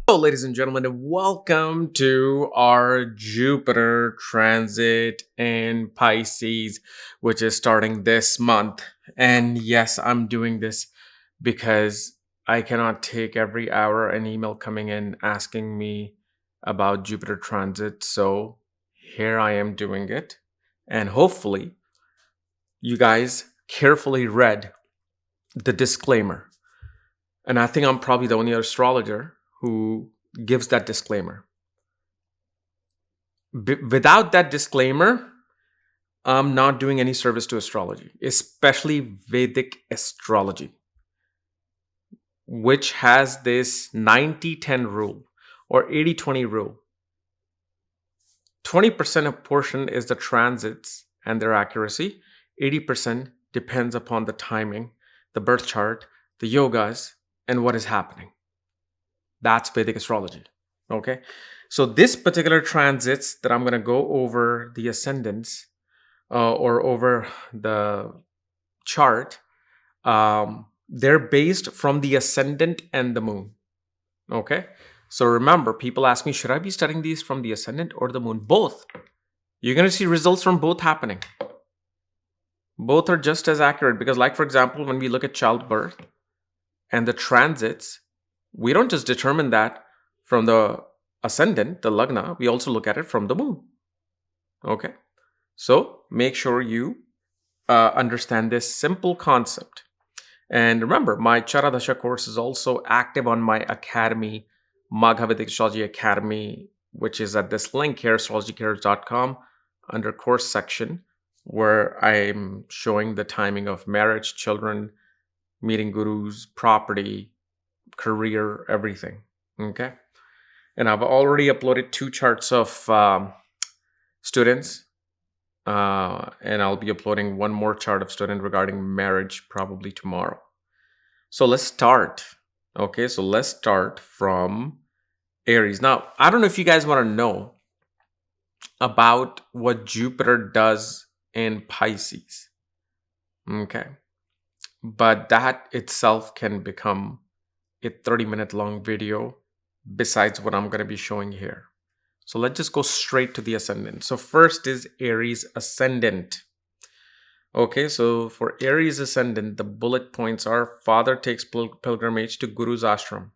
Hello, ladies and gentlemen, and welcome to our Jupiter transit in Pisces, which is starting this month. And yes, I'm doing this because I cannot take every hour an email coming in asking me about Jupiter transit. So here I am doing it. And hopefully, you guys carefully read the disclaimer. And I think I'm probably the only astrologer who gives that disclaimer. Without that disclaimer, I'm not doing any service to astrology, especially Vedic astrology, which has this 90-10 rule or 80-20 rule. 20% of portion is the transits and their accuracy. 80% depends upon the timing, the birth chart, the yogas, and what is happening. That's Vedic astrology. Okay. So this particular transits that I'm going to go over the ascendants or over the chart, they're based from the ascendant and the moon. Okay. So remember, people ask me, should I be studying these from the ascendant or the moon? Both. You're going to see results from both happening. Both are just as accurate because, like, for example, when we look at childbirth and the transits, we don't just determine that from the ascendant, the lagna, we also look at it from the moon. Okay. So make sure you understand this simple concept. And remember, my Charadasha course is also active on my academy, Magha Vedic Astrology Academy, which is at this link, KRSchannel under course section, where I'm showing the timing of marriage, children, meeting gurus, property, career, everything. Okay. And I've already uploaded 2 charts of students. And I'll be uploading 1 more chart of student regarding marriage probably tomorrow. So let's start. Okay. So let's start from Aries. Now, I don't know if you guys want to know about what Jupiter does in Pisces. Okay. But that itself can become a 30-minute long video besides what I'm going to be showing here. So let's just go straight to the ascendant. So first is Aries ascendant. Okay, so for Aries ascendant, the bullet points are: father takes pilgrimage to Guru's ashram.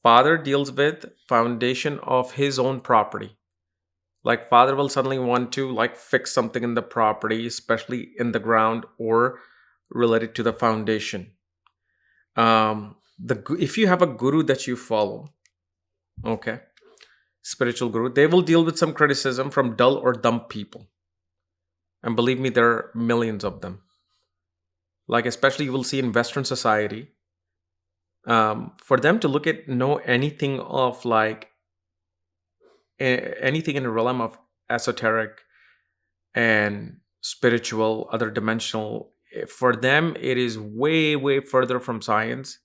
Father deals with foundation of his own property. Like, father will suddenly want to fix something in the property, especially in the ground or related to the foundation. If you have a guru that you follow, okay, spiritual guru, they will deal with some criticism from dull or dumb people. And believe me, there are millions of them. Like, especially you will see in Western society, for them to know anything of anything in the realm of esoteric and spiritual, other dimensional, for them, it is way, way further from science.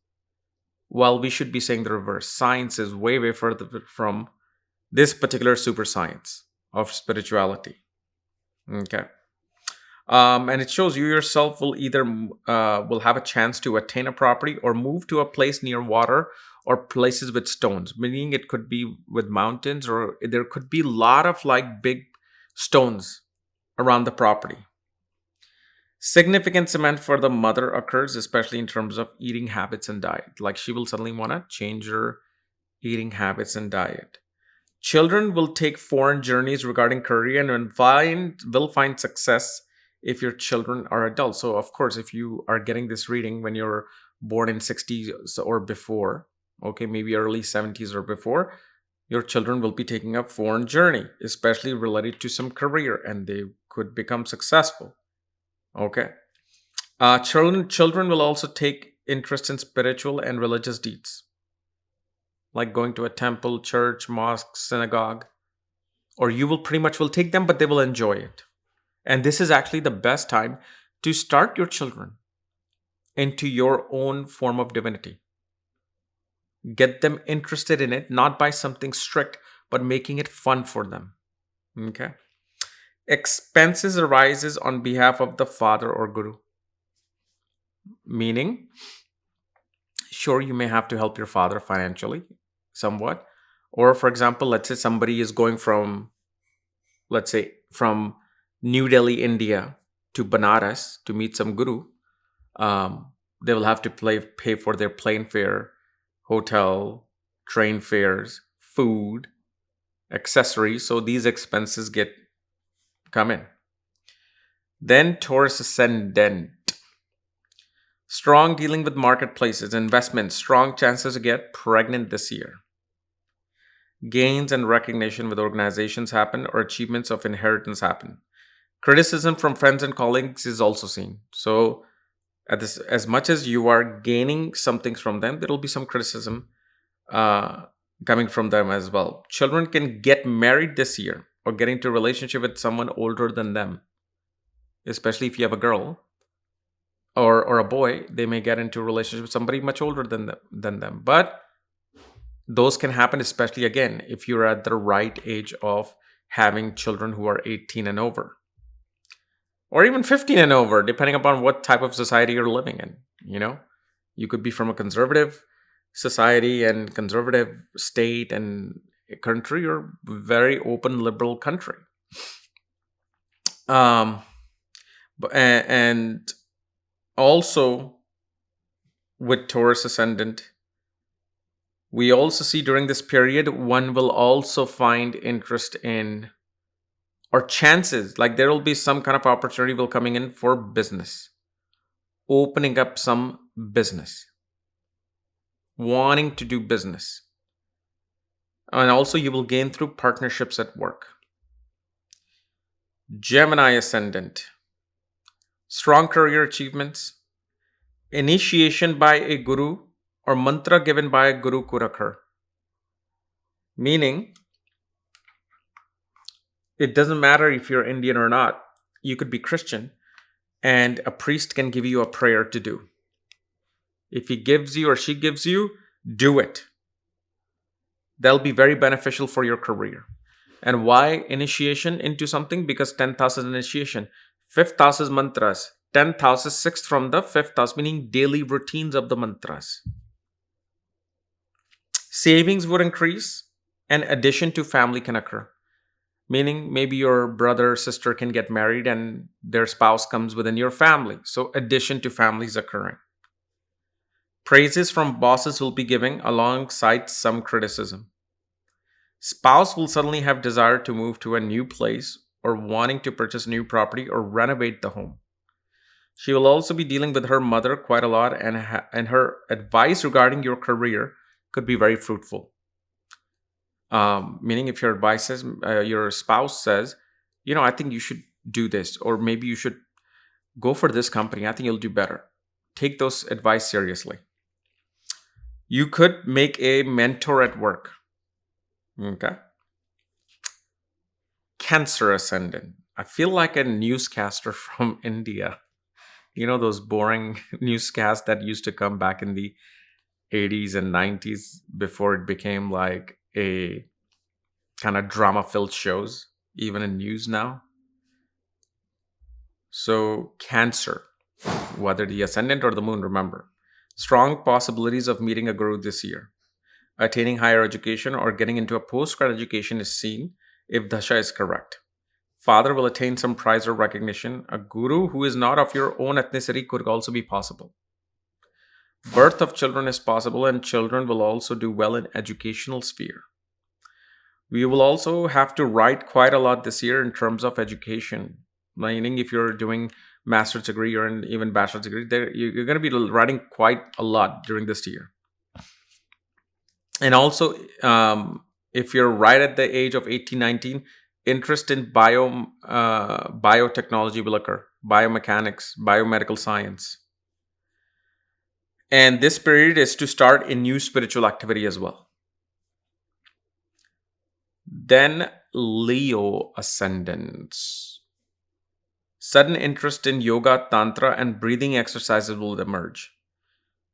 Well, we should be saying the reverse. Science is way, way further from this particular super science of spirituality. Okay. And it shows you yourself will either will have a chance to attain a property or move to a place near water or places with stones, meaning it could be with mountains, or there could be a lot of big stones around the property. Significant cement for the mother occurs, especially in terms of eating habits and diet. Like, she will suddenly want to change her eating habits and diet. Children will take foreign journeys regarding career and will find success if your children are adults. So, of course, if you are getting this reading when you're born in 60s or before, okay, maybe early 70s or before, your children will be taking a foreign journey, especially related to some career, and they could become successful. Okay. Children will also take interest in spiritual and religious deeds, like going to a temple, church, mosque, synagogue, or you will pretty much will take them, but they will enjoy it. And this is actually the best time to start your children into your own form of divinity. Get them interested in it, not by something strict, but making it fun for them. Okay. Expenses arises on behalf of the father or guru. Meaning, sure, you may have to help your father financially, somewhat. Or, for example, let's say somebody is going from, let's say, from New Delhi, India to Banaras to meet some guru. They will have to pay for their plane fare, hotel, train fares, food, accessories. So these expenses come in. Then Taurus ascendant. Strong dealing with marketplaces, investments, strong chances to get pregnant this year. Gains and recognition with organizations happen, or achievements of inheritance happen. Criticism from friends and colleagues is also seen. So, as much as you are gaining some things from them, there will be some criticism coming from them as well. Children can get married this year or get into a relationship with someone older than them, especially if you have a girl or a boy. They may get into a relationship with somebody much older than them. But those can happen, especially again, if you're at the right age of having children who are 18 and over, or even 15 and over, depending upon what type of society you're living in. You could be from a conservative society and conservative state and country, or very open liberal country. And also with Taurus ascendant, we also see during this period, one will also find interest in, or chances, like there will be some kind of opportunity will coming in for business, opening up some business, wanting to do business. And also you will gain through partnerships at work. Gemini ascendant. Strong career achievements. Initiation by a guru or mantra given by a guru could occur. Meaning, it doesn't matter if you're Indian or not. You could be Christian, and a priest can give you a prayer to do. If he gives you or she gives you, do it. That'll be very beneficial for your career. And why initiation into something? Because 10th house is initiation. 5th house is mantras. 10th house is 6th from the 5th house, meaning daily routines of the mantras. Savings would increase, and addition to family can occur. Meaning maybe your brother or sister can get married and their spouse comes within your family. So addition to family is occurring. Praises from bosses will be given alongside some criticism. Spouse will suddenly have desire to move to a new place, or wanting to purchase new property or renovate the home. She will also be dealing with her mother quite a lot, and her advice regarding your career could be very fruitful. Meaning if your advice says, your spouse says, I think you should do this, or maybe you should go for this company, I think you'll do better. Take those advice seriously. You could make a mentor at work. Okay. Cancer ascendant. I feel like a newscaster from India. Those boring newscasts that used to come back in the 80s and 90s before it became like a kind of drama-filled shows, even in news now. So Cancer, whether the ascendant or the moon, remember, strong possibilities of meeting a guru this year. Attaining higher education or getting into a postgrad education is seen if Dasha is correct. Father will attain some prize or recognition. A guru who is not of your own ethnicity could also be possible. Birth of children is possible, and children will also do well in educational sphere. We will also have to write quite a lot this year in terms of education. Meaning if you're doing master's degree or even bachelor's degree, you're going to be writing quite a lot during this year. And also, if you're right at the age of 18, 19, interest in biotechnology will occur. Biomechanics, biomedical science. And this period is to start a new spiritual activity as well. Then Leo ascendants. Sudden interest in yoga, tantra, and breathing exercises will emerge.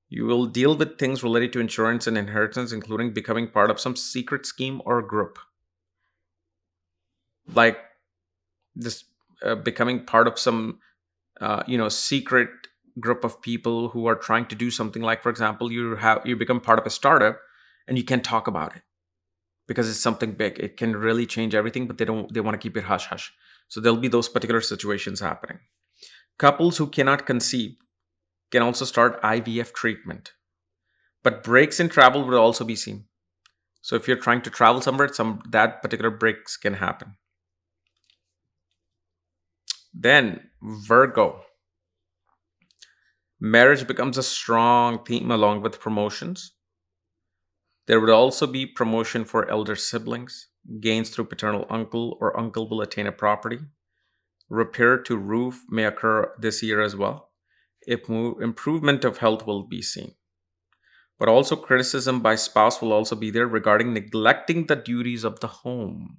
You will deal with things related to insurance and inheritance, including becoming part of some secret scheme or group. Like Just becoming part of some secret group of people who are trying to do something. Like, for example, you become part of a startup and you can't talk about it because it's something big. It can really change everything, but they want to keep it hush hush. So there'll be those particular situations happening. Couples who cannot conceive can also start IVF treatment, but breaks in travel will also be seen. So if you're trying to travel somewhere, that particular breaks can happen. Then Virgo, marriage becomes a strong theme along with promotions. There would also be promotion for elder siblings, gains through paternal uncle or uncle will attain a property. Repair to roof may occur this year as well. Improvement of health will be seen. But also criticism by spouse will also be there regarding neglecting the duties of the home.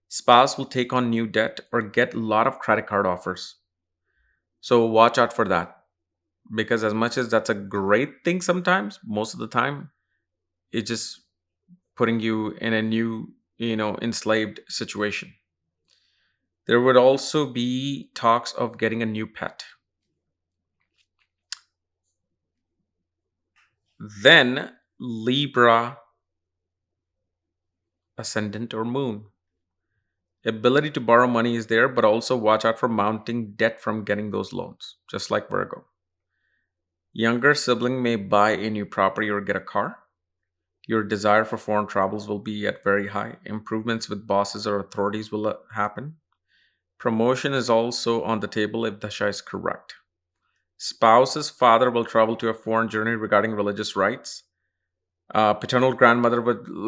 Spouse will take on new debt or get a lot of credit card offers. So watch out for that. Because as much as that's a great thing sometimes, most of the time, it's just putting you in a new, enslaved situation. There would also be talks of getting a new pet. Then Libra, ascendant or moon. Ability to borrow money is there, but also watch out for mounting debt from getting those loans, just like Virgo. Younger sibling may buy a new property or get a car. Your desire for foreign travels will be at very high. Improvements with bosses or authorities will happen. Promotion is also on the table if Dasha is correct. Spouse's father will travel to a foreign journey regarding religious rites. Paternal grandmother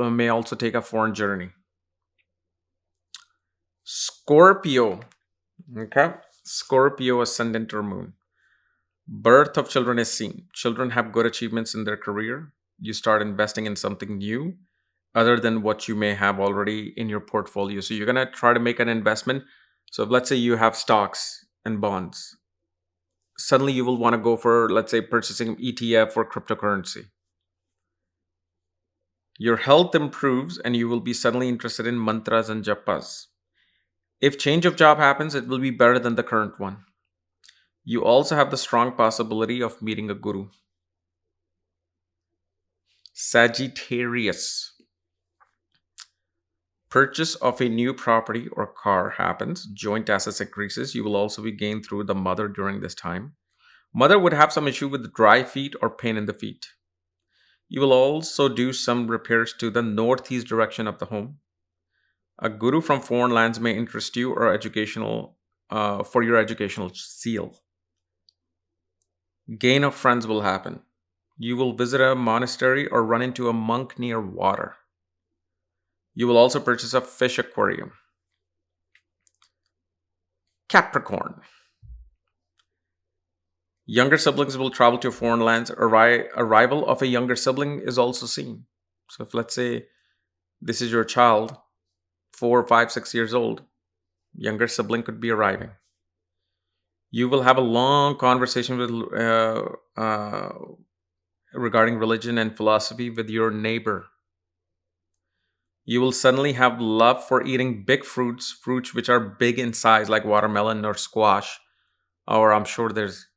may also take a foreign journey. Scorpio. Okay. Scorpio, ascendant or moon. Birth of children is seen. Children have good achievements in their career. You start investing in something new other than what you may have already in your portfolio. So you're going to try to make an investment. So if, let's say you have stocks and bonds, suddenly you will want to go for, let's say, purchasing ETF or cryptocurrency. Your health improves and you will be suddenly interested in mantras and japas. If change of job happens, it will be better than the current one. You also have the strong possibility of meeting a guru. Sagittarius. Purchase of a new property or car happens. Joint assets increases. You will also be gained through the mother during this time. Mother would have some issue with dry feet or pain in the feet. You will also do some repairs to the northeast direction of the home. A guru from foreign lands may interest you or for your educational seal. Gain of friends will happen. You will visit a monastery or run into a monk near water. You will also purchase a fish aquarium. Capricorn. Younger siblings will travel to foreign lands. Arrival of a younger sibling is also seen. So if, let's say, this is your child, 4, 5, 6 years old, younger sibling could be arriving. You will have a long conversation with regarding religion and philosophy with your neighbor. You will suddenly have love for eating big fruits which are big in size, like watermelon or squash, or I'm sure there's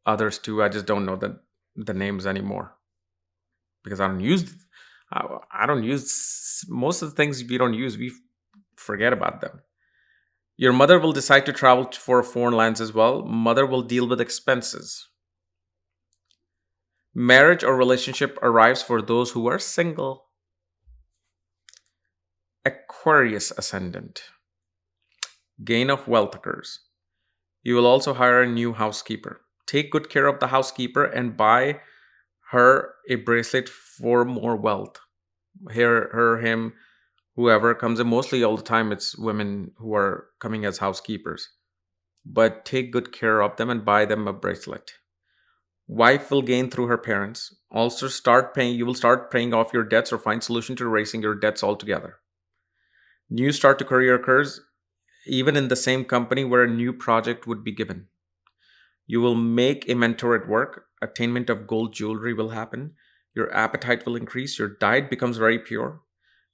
others too. I just don't know the names anymore because I don't use most of the things we don't use. We forget about them. Your mother will decide to travel for foreign lands as well. Mother will deal with expenses. Marriage or relationship arrives for those who are single. Aquarius ascendant. Gain of wealth occurs. You will also hire a new housekeeper. Take good care of the housekeeper and buy her a bracelet for more wealth. Her, him, whoever comes in. Mostly all the time it's women who are coming as housekeepers. But take good care of them and buy them a bracelet. Wife will gain through her parents. Also you will start paying off your debts or find solution to erasing your debts altogether. New start to career occurs even in the same company where a new project would be given. You will make a mentor at work. Attainment of gold jewelry will happen. Your appetite will increase. Your diet becomes very pure.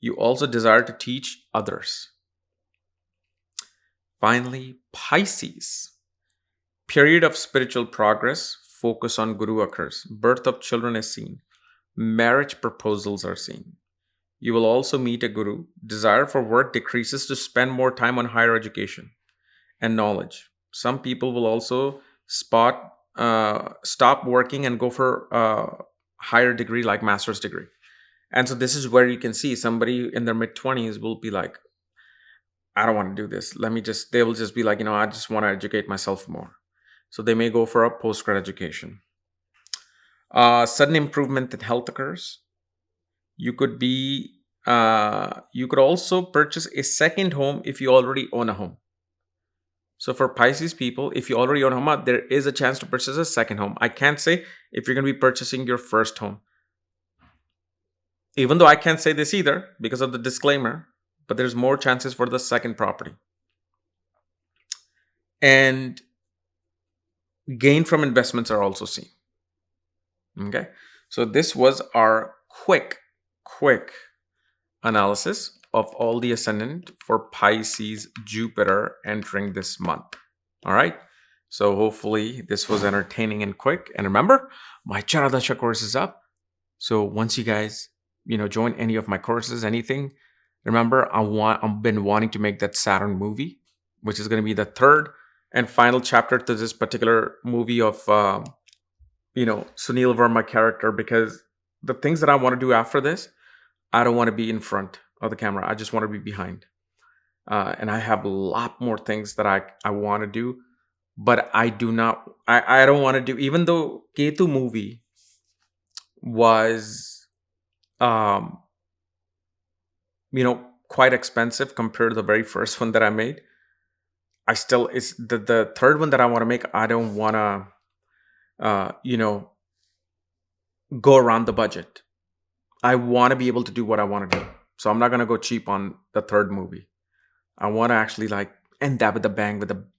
You also desire to teach others. Finally, Pisces. Period of spiritual progress, focus on Guru occurs. Birth of children is seen. Marriage proposals are seen. You will also meet a guru. Desire for work decreases to spend more time on higher education and knowledge. Some people will also stop working and go for a higher degree like master's degree. And so this is where you can see somebody in their mid 20s will be like, I don't want to do this. They will just be like, I just want to educate myself more. So they may go for a post-grad education. Sudden improvement in health occurs. You could also purchase a second home if you already own a home. So for Pisces people, if you already own a home, there is a chance to purchase a second home. I can't say if you're going to be purchasing your first home. Even though I can't say this either because of the disclaimer, but there's more chances for the second property. And gain from investments are also seen. Okay. So this was our quick analysis of all the ascendant for Pisces Jupiter entering this month. All right. So hopefully this was entertaining and quick. And remember, my Charadasha course is up. So once you guys, join any of my courses, anything, remember, I've been wanting to make that Saturn movie, which is going to be the third and final chapter to this particular movie of, Sunil Verma character, because the things that I want to do after this, I don't want to be in front of the camera. I just want to be behind. And I have a lot more things that I want to do, but I don't want to do, even though Ketu movie was, quite expensive compared to the very first one that I made. It's the third one that I want to make. I don't want to, go around the budget. I want to be able to do what I want to do. So I'm not going to go cheap on the third movie. I want to actually end that with a bang, with a